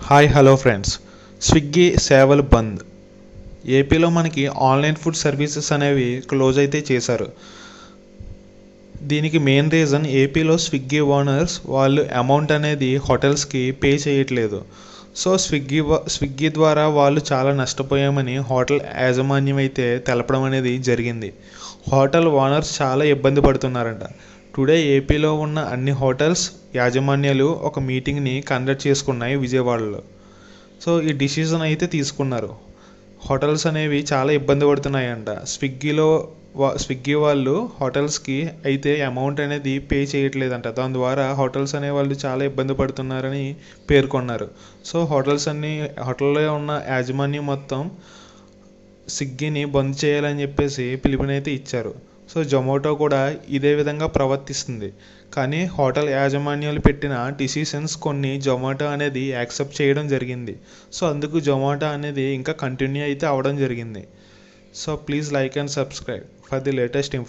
Hi hello friends. Swiggy సేవలు బంద్. ఏపీలో మనకి ఆన్లైన్ ఫుడ్ సర్వీసెస్ అనేవి క్లోజ్ అయితే చేశారు. దీనికి మెయిన్ రీజన్ ఏపీలో స్విగ్గీ ఓనర్స్ వాళ్ళు అమౌంట్ అనేది హోటల్స్కి పే చేయట్లేదు. సో స్విగ్గీ ద్వారా వాళ్ళు చాలా నష్టపోయామని హోటల్ యాజమాన్యం అయితే తెలపడం అనేది జరిగింది. హోటల్ ఓనర్స్ చాలా ఇబ్బంది పడుతున్నారంట. టుడే ఏపీలో ఉన్న అన్ని హోటల్స్ యాజమాన్యాలు ఒక మీటింగ్ని కండక్ట్ చేసుకున్నాయి విజయవాడలో. సో ఈ డిసిజన్ అయితే తీసుకున్నారు. హోటల్స్ అనేవి చాలా ఇబ్బంది పడుతున్నాయంట. స్విగ్గీ వాళ్ళు హోటల్స్కి అయితే అమౌంట్ అనేది పే చేయట్లేదంట. దాని ద్వారా హోటల్స్ అనేవాళ్ళు చాలా ఇబ్బంది పడుతున్నారని పేర్కొన్నారు. సో హోటల్లో ఉన్న యాజమాన్యం మొత్తం స్విగ్గీని బంద్ చేయాలని చెప్పేసి పిలుపునైతే ఇచ్చారు. సో జొమాటో కూడా ఇదే విధంగా ప్రవర్తిస్తుంది. కానీ హోటల్ యాజమాన్యాలు పెట్టిన డిసిషన్స్ కొన్ని జొమాటో అనేది యాక్సెప్ట్ చేయడం జరిగింది. సో అందుకు జొమాటో అనేది ఇంకా కంటిన్యూ అయితే అవ్వడం జరిగింది. So please like and subscribe for the latest